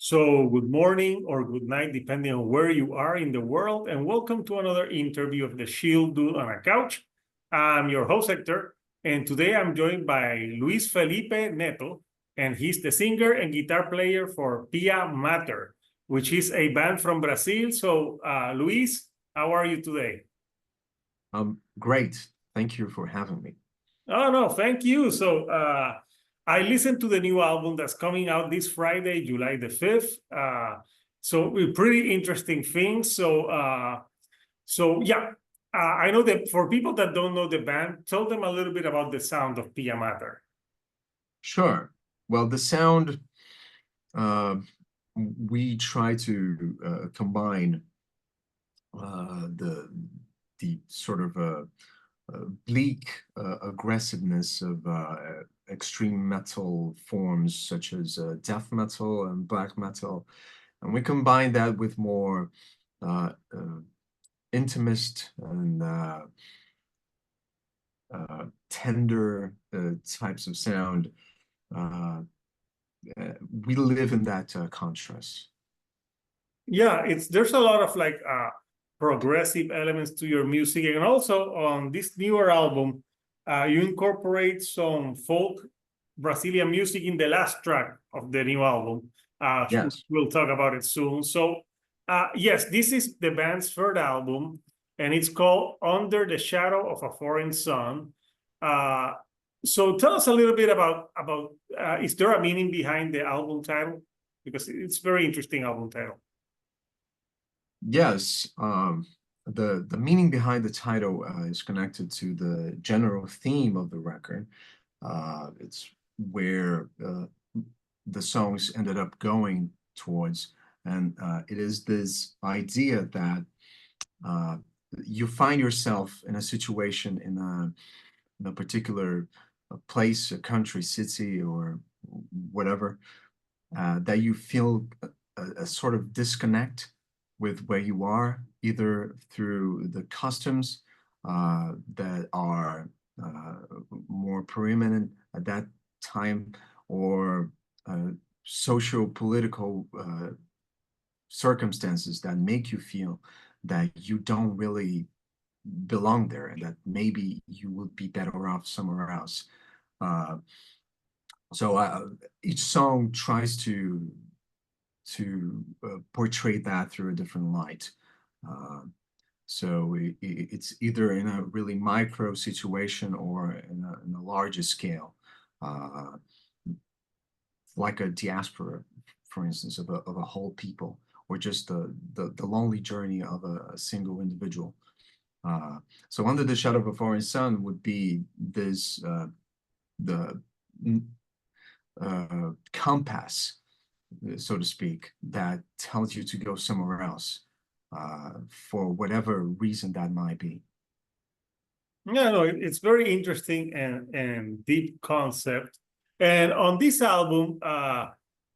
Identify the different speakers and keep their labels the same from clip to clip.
Speaker 1: So good morning or good night, depending on where you are in the world, and welcome to another interview of the Chill Dude on a Couch. I'm your host, Hector, and today I'm joined by Luiz Felipe Netto, and he's the singer and guitar player for Piah Mater, which is a band from Brazil. So, Luiz, how are you today?
Speaker 2: Great. Thank you for having me.
Speaker 1: Oh, no, thank you. So, I listened to the new album that's coming out this Friday, July the 5th. So pretty interesting things. So yeah, I know that for people that don't know the band, tell them a little bit about the sound of Piah Mater.
Speaker 2: Sure. Well, the sound, we try to combine the sort of bleak aggressiveness of extreme metal forms such as death metal and black metal, and we combine that with more intimist and tender types of sound. We live in that contrast.
Speaker 1: Yeah, there's a lot of like progressive elements to your music, and also on this newer album, you incorporate some folk Brazilian music in the last track of the new album.
Speaker 2: Yes.
Speaker 1: We'll talk about it soon. So, yes, this is the band's third album, and it's called Under the Shadow of a Foreign Sun. So tell us a little bit about is there a meaning behind the album title? Because it's a very interesting album title.
Speaker 2: Yes, the meaning behind the title is connected to the general theme of the record. It's where the songs ended up going towards, and it is this idea that you find yourself in a situation in a particular place, a country, city, or whatever, that you feel a sort of disconnect with where you are, either through the customs that are more preeminent at that time, or socio-political circumstances that make you feel that you don't really belong there and that maybe you would be better off somewhere else. So each song tries to portray that through a different light. So it's either in a really micro situation or in a larger scale, like a diaspora, for instance, of a whole people, or just the lonely journey of a single individual. So Under the Shadow of a Foreign Sun would be this the compass, so to speak, that tells you to go somewhere else for whatever reason that might be.
Speaker 1: Yeah, no, it's very interesting and deep concept. And on this album,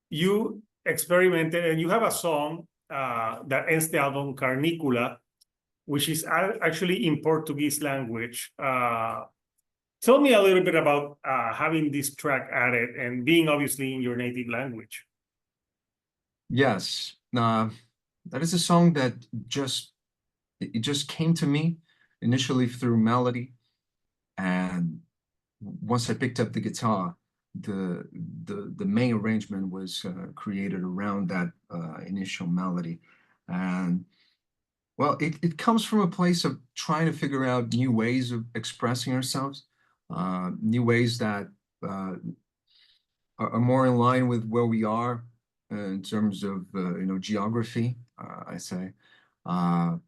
Speaker 1: you experimented, and you have a song that ends the album, Carnícula, which is actually in Portuguese language. Tell me a little bit about having this track added and being obviously in your native language.
Speaker 2: Yes, that is a song that it just came to me initially through melody, and once I picked up the guitar, the main arrangement was created around that initial melody. And well, it comes from a place of trying to figure out new ways of expressing ourselves, new ways that are more in line with where we are in terms of geography, I say. I'm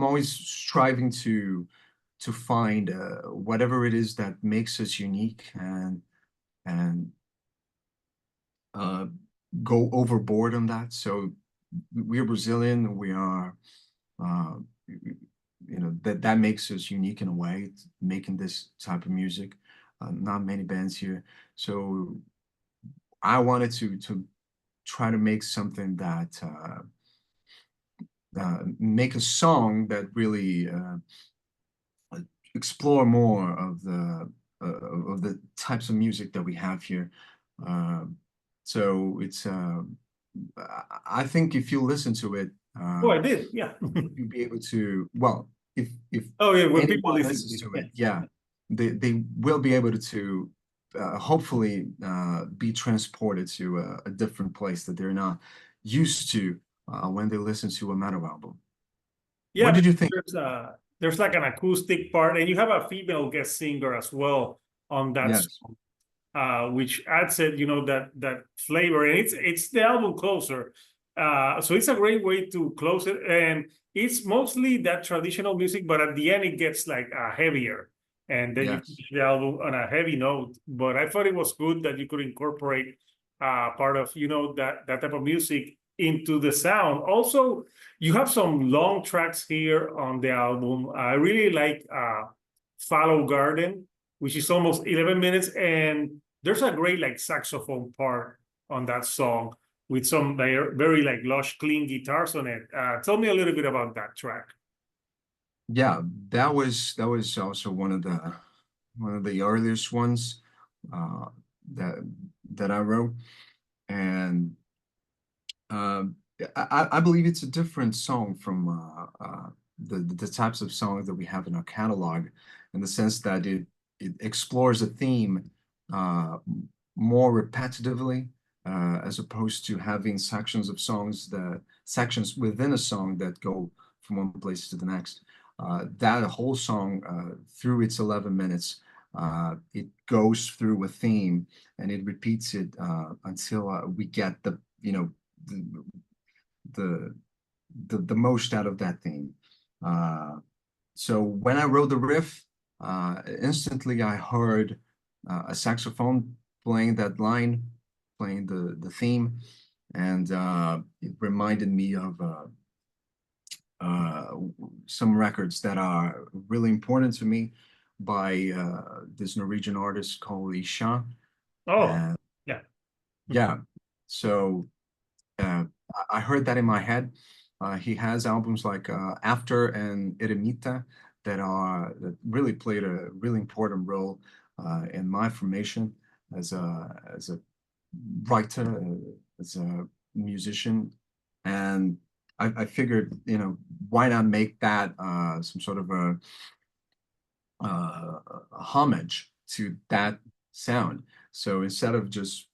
Speaker 2: always striving to find whatever it is that makes us unique, and go overboard on that. So we are Brazilian. We are, that makes us unique in a way, making this type of music. Not many bands here. So I wanted to try to make something that make a song that really explore more of the types of music that we have here. So it's I think if you listen to it,
Speaker 1: Oh, I did. Yeah.
Speaker 2: you'll be able to, well, if
Speaker 1: Oh, yeah. When people
Speaker 2: anyone
Speaker 1: listen to
Speaker 2: listens
Speaker 1: it.
Speaker 2: to
Speaker 1: Yeah.
Speaker 2: it, yeah, they will be able to hopefully be transported to a different place that they're not used to when they listen to a metal album.
Speaker 1: Yeah,
Speaker 2: What did you think?
Speaker 1: there's like an acoustic part, and you have a female guest singer as well on that
Speaker 2: Yes.
Speaker 1: song, which adds it, that flavor, and it's the album closer. So it's a great way to close it, and it's mostly that traditional music, but at the end it gets like heavier, and then you
Speaker 2: Yes.
Speaker 1: finish the album on a heavy note. But I thought it was good that you could incorporate part of that type of music into the sound. Also, you have some long tracks here on the album. I really like Fallow Garden, which is almost 11 minutes. And there's a great like saxophone part on that song with some very like lush, clean guitars on it. Tell me a little bit about that track.
Speaker 2: Yeah, that was also one of the earliest ones uh, that that I wrote, and I believe it's a different song from the types of songs that we have in our catalog, in the sense that it explores a theme uh, more repetitively, as opposed to having sections within a song that go from one place to the next. That whole song, through its 11 minutes, it goes through a theme and it repeats it until we get the, the the most out of that theme. So when I wrote the riff, instantly I heard a saxophone playing that line, playing the theme, and it reminded me of uh, some records that are really important to me by this Norwegian artist called IHSAHN.
Speaker 1: Oh,
Speaker 2: And
Speaker 1: yeah.
Speaker 2: yeah, so I heard that in my head. He has albums like After and Eremita that really played a really important role in my formation as a writer, as a musician, and I figured, why not make that some sort of a homage to that sound. So instead of just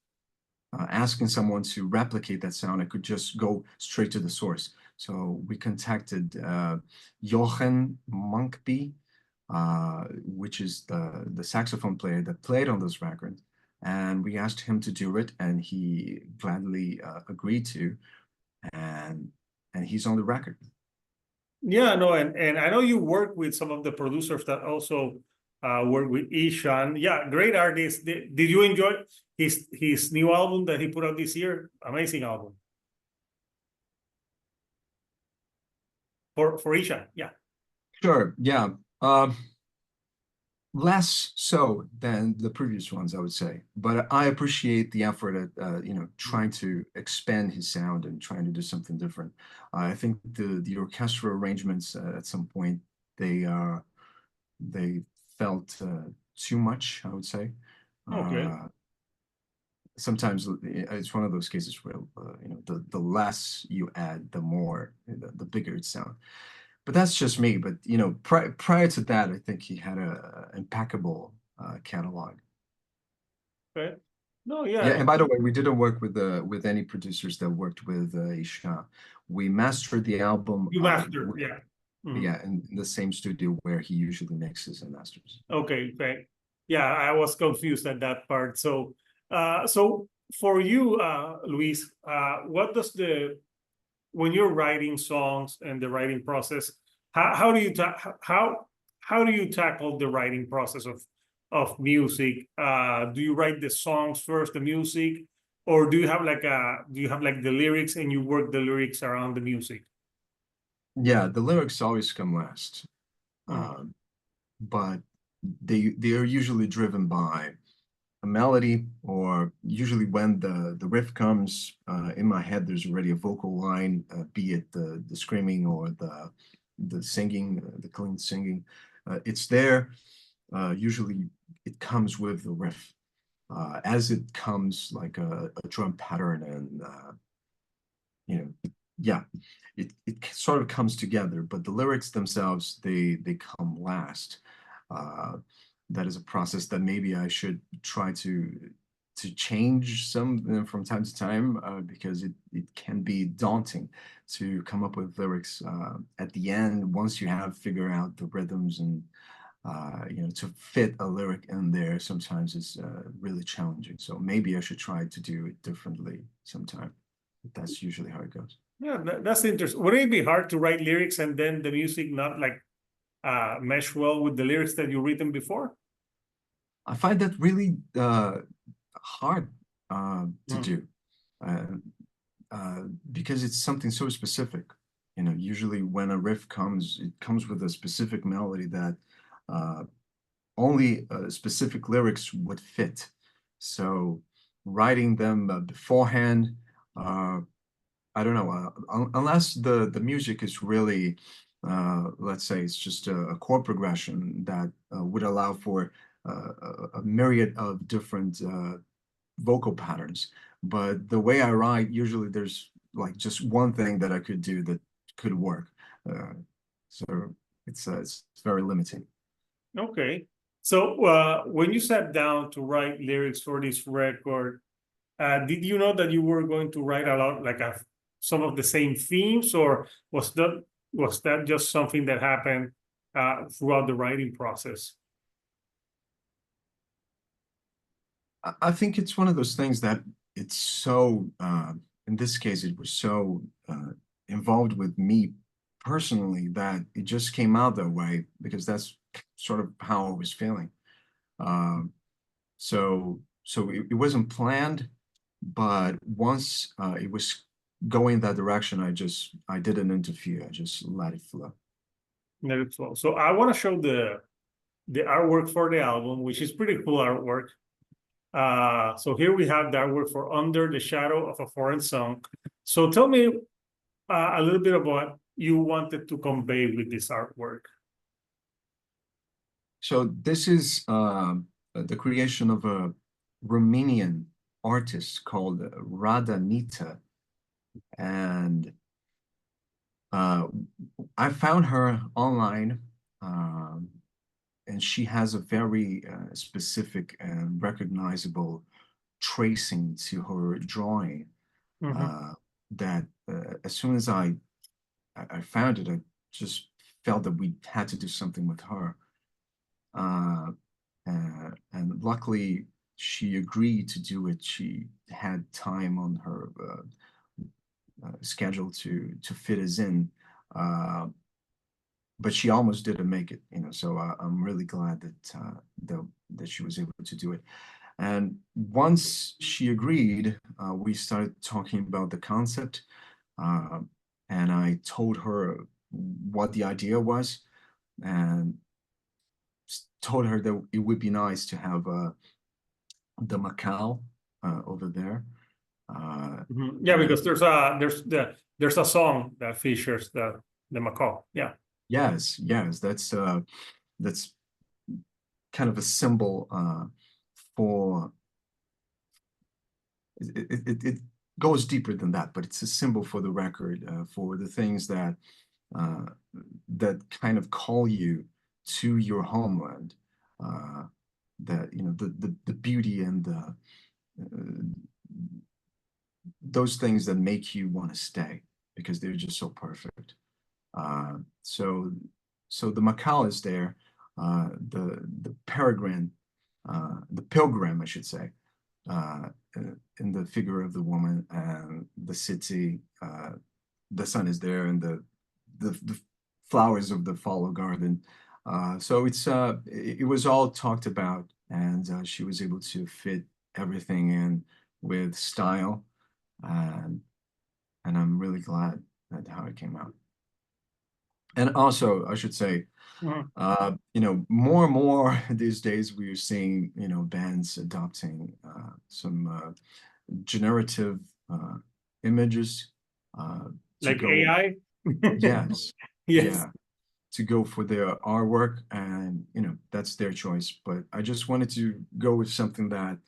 Speaker 2: asking someone to replicate that sound, I could just go straight to the source. So we contacted Jochen Monkby, which is the saxophone player that played on this record. And we asked him to do it, and he gladly agreed to, and he's on the record.
Speaker 1: Yeah, no, and I know you work with some of the producers that also work with IHSAHN. Yeah, great artist. Did you enjoy his new album that he put out this year? Amazing album for IHSAHN. Yeah.
Speaker 2: Sure, yeah. Less so than the previous ones, I would say, but I appreciate the effort at trying to expand his sound and trying to do something different. I think the orchestral arrangements at some point they they felt too much, I would say.
Speaker 1: Okay.
Speaker 2: Sometimes it's one of those cases where the less you add, the more the bigger it sounds. But that's just me. But prior to that, I think he had a impeccable catalog.
Speaker 1: Okay. No,
Speaker 2: Yeah,
Speaker 1: yeah.
Speaker 2: and by the way, we didn't work with any producers that worked with IHSAHN. We mastered the album,
Speaker 1: You mastered. Yeah. Mhm.
Speaker 2: yeah, in the same studio where he usually mixes and masters.
Speaker 1: Okay. Okay. Yeah, I was confused at that part. So for you, Luis, what does when you're writing songs and the writing process, how do you how do you tackle the writing process of music? Do you write the songs first, the music, or do you have like the lyrics and you work the lyrics around the music?
Speaker 2: Yeah, the lyrics always come last,
Speaker 1: Mhm.
Speaker 2: um, but they are usually driven by a melody, or usually when the riff comes in my head, there's already a vocal line, be it the screaming or the singing, the clean singing. It's there. Usually, it comes with the riff as it comes like a drum pattern, and yeah, it sort of comes together, but the lyrics themselves, they come last. That is a process that maybe I should try to change some from time to time, because it can be daunting to come up with lyrics at the end once you have figured out the rhythms, and to fit a lyric in there sometimes is really challenging. So maybe I should try to do it differently sometime. That's usually how it goes.
Speaker 1: Yeah, that's interesting. Would it be hard to write lyrics and then the music not like mesh well with the lyrics that you've written before?
Speaker 2: I find that really hard to do, because it's something so specific. Usually when a riff comes, it comes with a specific melody that only specific lyrics would fit. So writing them beforehand, I don't know, unless the music is really, let's say it's just a chord progression that would allow for a myriad of different vocal patterns. But the way I write, usually there's like just one thing that I could do that could work. So it's very limiting.
Speaker 1: Okay. So when you sat down to write lyrics for this record, did you know that you were going to write a lot, like some of the same themes, or was that just something that happened throughout the writing process?
Speaker 2: I think it's one of those things that it's so, in this case, it was so involved with me personally that it just came out that way, because that's sort of how I was feeling. So it wasn't planned, but once it was going that direction, I didn't interfere. I just let it flow.
Speaker 1: Let it flow. So I want to show the artwork for the album, which is pretty cool artwork. So here we have the artwork for Under the Shadow of a Foreign Song. So tell me a little bit about what you wanted to convey with this artwork.
Speaker 2: So this is the creation of a Romanian artist called Rada Nita, and I found her online, and she has a very specific and recognizable tracing to her drawing. That as soon as I found it, I just felt that we had to do something with her. And luckily, she agreed to do it. She had time on her schedule to fit us in, but she almost didn't make it. So I'm really glad that she was able to do it. And once she agreed, we started talking about the concept, and I told her what the idea was, and told her that it would be nice to have the Macau over there.
Speaker 1: Yeah, because there's a song that features the macaw. Yeah.
Speaker 2: Yes, that's kind of a symbol for it goes deeper than that, but it's a symbol for the record, for the things that kind of call you to your homeland, that the beauty and those things that make you want to stay because they're just so perfect. So the Macal is there, the peregrine, the pilgrim, I should say, in the figure of the woman, and the city. The sun is there, and the flowers of the fallow garden. So it was all talked about, and she was able to fit everything in with style, and I'm really glad at how it came out. And also, I should say, more and more these days we're seeing, bands adopting some generative images
Speaker 1: like
Speaker 2: go,
Speaker 1: AI.
Speaker 2: yes,
Speaker 1: Yes.
Speaker 2: yeah, to go for their artwork, and that's their choice. But I just wanted to go with something that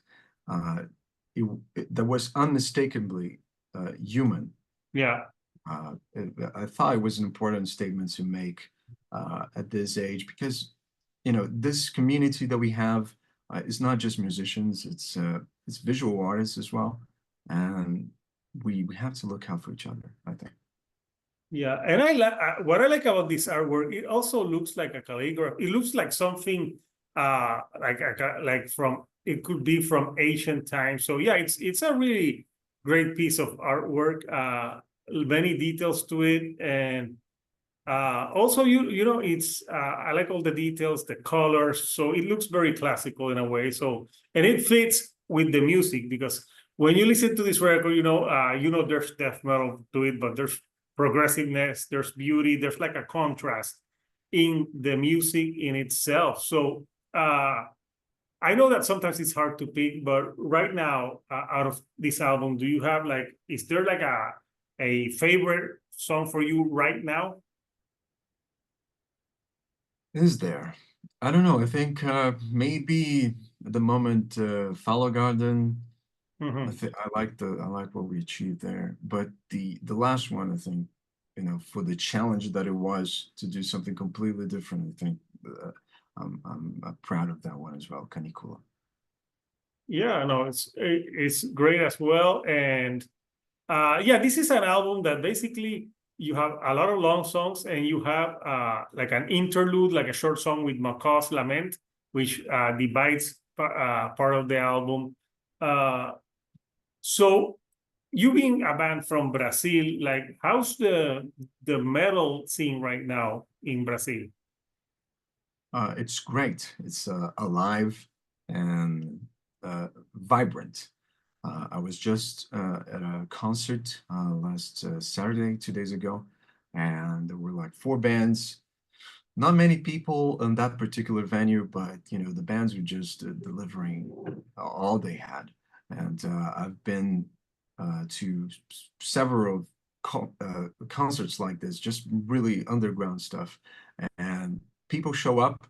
Speaker 2: that was unmistakably human,
Speaker 1: Yeah.
Speaker 2: I thought it was an important statement to make at this age because, you know, this community that we have is not just musicians, it's visual artists as well. And we have to look out for each other, I think.
Speaker 1: Yeah, and I like what I like about this artwork. It also looks like a calligraphy. It looks like something like from it could be from ancient times. So yeah, it's a really great piece of artwork. Many details to it, and also you know it's I like all the details, the colors. So it looks very classical in a way. So and it fits with the music because when you listen to this record, you know there's death metal to it, but there's progressiveness, there's beauty, there's like a contrast in the music in itself. So I know that sometimes it's hard to pick, but right now, out of this album, do you have like, is there like a favorite song for you right now?
Speaker 2: Is there? I don't know. I think maybe at the moment, Fallow Garden.
Speaker 1: Mm-hmm.
Speaker 2: I like what we achieved there. But the last one, I think, you know, for the challenge that it was to do something completely different, I think I'm proud of that one as well, Canicula.
Speaker 1: Yeah, no, it's great as well. And yeah, this is an album that basically you have a lot of long songs and you have like an interlude, like a short song with Macaw's Lament, which divides part of the album. Uh, so you being a band from Brazil, like how's the metal scene right now in Brazil?
Speaker 2: It's great. It's alive and vibrant. I was just at a concert last Saturday, 2 days ago, and there were like four bands. Not many people in that particular venue, but you know the bands were just delivering all they had. And I've been to several concerts like this, just really underground stuff, and people show up.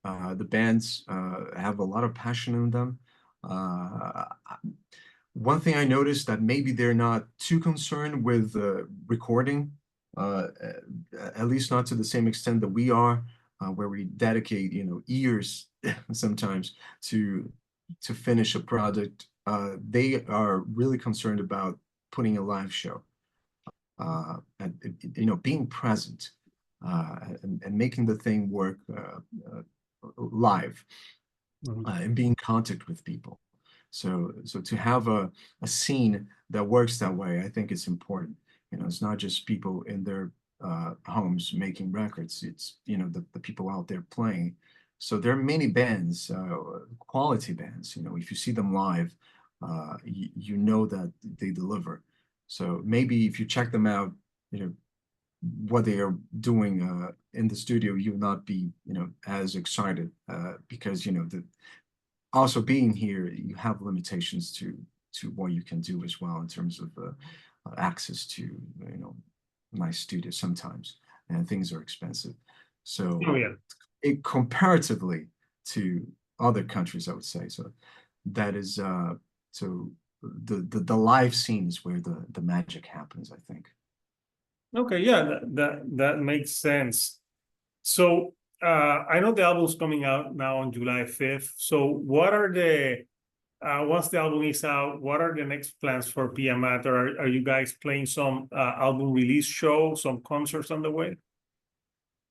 Speaker 2: The bands have a lot of passion in them. Uh, One thing I noticed that maybe they're not too concerned with recording, at least not to the same extent that we are, where we dedicate, you know, years sometimes to finish a project. They are really concerned about putting a live show, and you know, being present, and making the thing work live,
Speaker 1: Mhm.
Speaker 2: and be in contact with people. So to have a scene that works that way, I think it's important. You know, it's not just people in their homes making records. It's, you know, the people out there playing. So there are many bands, quality bands. You know, if you see them live, you know that they deliver. So maybe if you check them out, you know, what they are doing in the studio, you'll not be, you know, as excited because, you know, the also being here, you have limitations to what you can do as well in terms of access to, you know, nice studios sometimes, and things are expensive.
Speaker 1: Oh
Speaker 2: So
Speaker 1: yeah.
Speaker 2: it comparatively to other countries, I would say. So that is so the live scene is where the magic happens, I think.
Speaker 1: Okay, yeah, that makes sense. So I know the album's coming out now on July 5th. So what are the once the album is out, what are the next plans for Piah Mater? Are you guys playing some album release show, some concerts on the way?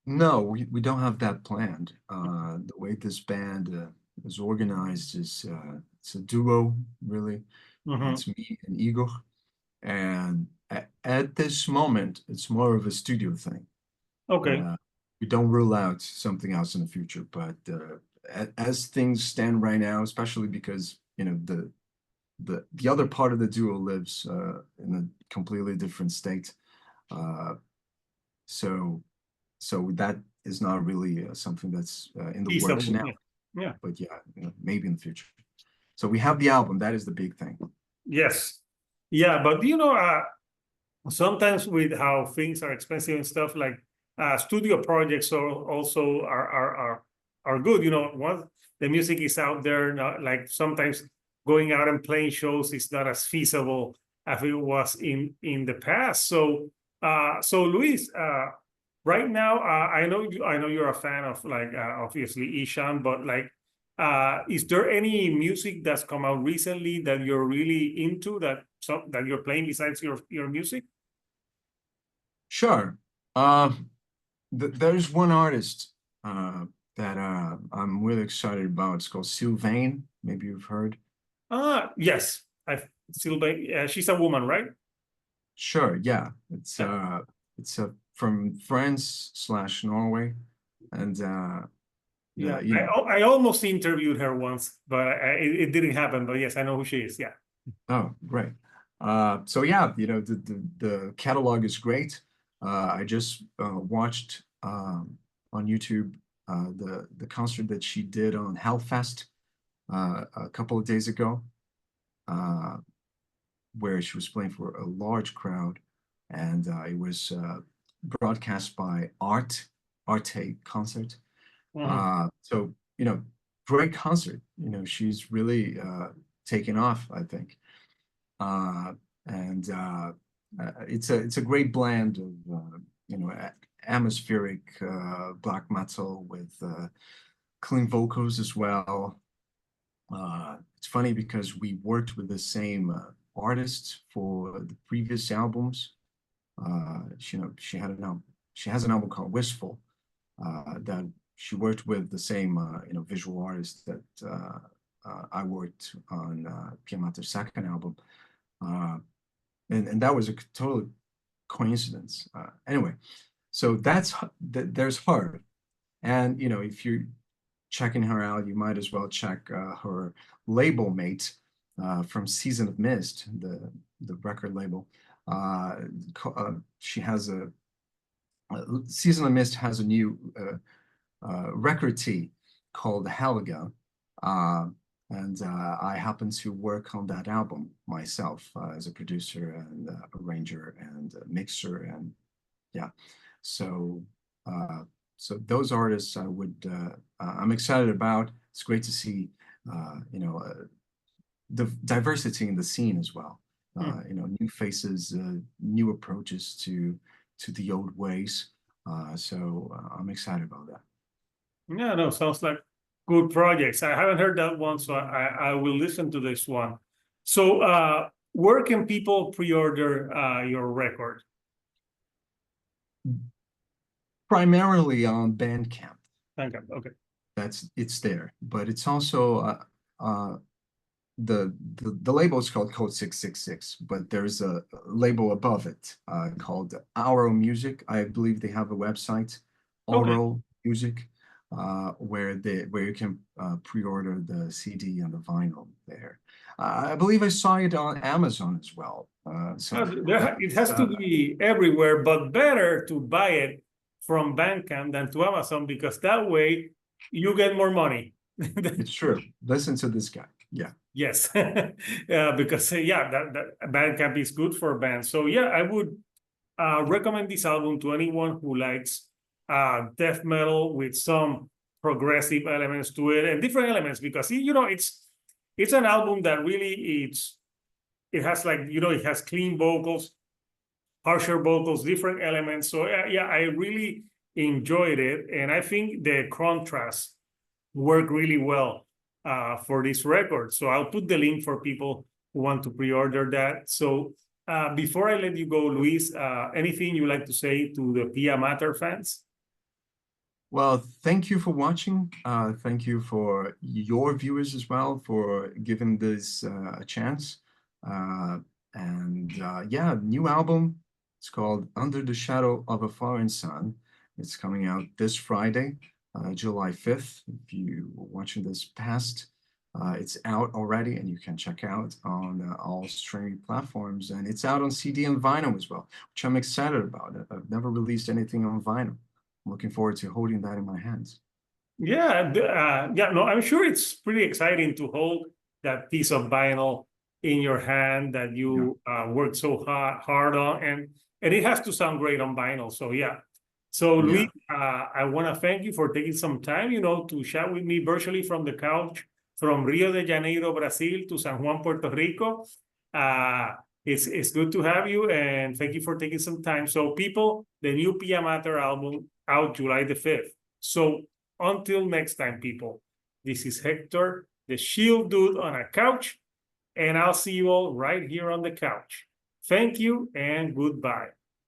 Speaker 2: No, we don't have that planned. The way this band is organized is it's a duo, really.
Speaker 1: Mm-hmm.
Speaker 2: It's me and Igor. And at this moment, it's more of a studio thing.
Speaker 1: Okay.
Speaker 2: Uh, we don't rule out something else in the future, but as things stand right now, especially because you know the other part of the duo lives in a completely different state, uh, so that is not really something that's in the works
Speaker 1: Feasible.
Speaker 2: now.
Speaker 1: Yeah. Yeah.
Speaker 2: But yeah, you know, maybe in the future. So we have the album. That is the big thing.
Speaker 1: Yes. Yeah, but you know, sometimes with how things are expensive and stuff, like studio projects also are good. You know, once the music is out there, not, like sometimes going out and playing shows is not as feasible as it was in the past. So so Luis, right now, I know you're a fan of like obviously IHSAHN, but like is there any music that's come out recently that you're really into that you're playing besides your music?
Speaker 2: Sure. There's one artist that I'm really excited about. It's called Sylvain. Maybe you've heard.
Speaker 1: Yes, I've still she's a woman, right?
Speaker 2: Sure, yeah. It's
Speaker 1: Yeah.
Speaker 2: from France/Norway, and
Speaker 1: Yeah,
Speaker 2: you know.
Speaker 1: I almost interviewed her once, but it didn't happen. But yes, I know who she is. Yeah.
Speaker 2: Oh, great. So yeah, you know, the catalog is great. I just watched on YouTube the concert that she did on Hellfest a couple of days ago, uh, where she was playing for a large crowd, and it was broadcast by Arte Concert. So you know, great concert. You know, she's really taken off, I think. And it's a great blend of you know, atmospheric black metal with clean vocals as well. It's funny because we worked with the same artist for the previous albums. You know, she has an album called Wistful that she worked with the same you know, visual artist that I worked on Piah Mater's second album. And that was a total coincidence. Anyway, so there's her. And, you know, if you're checking her out, you might as well check her label mate from Season of Mist, the record label. She has Season of Mist has a new record tee called Helga. And I happen to work on that album myself as a producer and arranger and mixer, and yeah. So so those artists I'm excited about. It's great to see you know, the diversity in the scene as well. You know, new faces, new approaches to the old ways. So I'm excited about that.
Speaker 1: Yeah, no, sounds like good projects. I haven't heard that one, so I will listen to this one. So where can people pre-order your record?
Speaker 2: Primarily on Bandcamp.
Speaker 1: Bandcamp, okay.
Speaker 2: It's there, but it's also the label is called Code 666, but there's a label above it called Auro Music. I believe they have a website, Auro Music, where you can pre-order the CD and the vinyl there. I believe I saw it on Amazon as well.
Speaker 1: It has to be everywhere, but better to buy it from Bandcamp than to Amazon, because that way you get more money.
Speaker 2: It's true. Listen to this guy. Yeah.
Speaker 1: Yes. Because yeah, that Bandcamp is good for bands. So yeah, I would recommend this album to anyone who likes death metal with some progressive elements to it and different elements, because you know, it's an album that really it has, like, you know, it has clean vocals, harsher vocals, different elements. So yeah, I really enjoyed it, and I think the contrast worked really well for this record. So I'll put the link for people who want to pre-order that. So before I let you go, Luis, anything you like to say to the Piah Mater fans?
Speaker 2: Well, thank you for watching. Thank you for your viewers as well for giving this a chance. Yeah, new album. It's called Under the Shadow of a Foreign Sun. It's coming out this Friday, July 5th. If you were watching this past, it's out already, and you can check out on all streaming platforms. And it's out on CD and vinyl as well, which I'm excited about. I've never released anything on vinyl. I'm looking forward to holding that in my hands.
Speaker 1: Yeah, yeah, no, I'm sure it's pretty exciting to hold that piece of vinyl in your hand that you worked so hard on, and it has to sound great on vinyl. So yeah. So Luis, I want to thank you for taking some time, you know, to chat with me virtually from the couch from Rio de Janeiro, Brazil to San Juan, Puerto Rico. It's good to have you, and thank you for taking some time. So people, the new Piah Mater album out July the 5th. So until next time, people, this is Hector, the shield dude on a couch, and I'll see you all right here on the couch. Thank you and goodbye.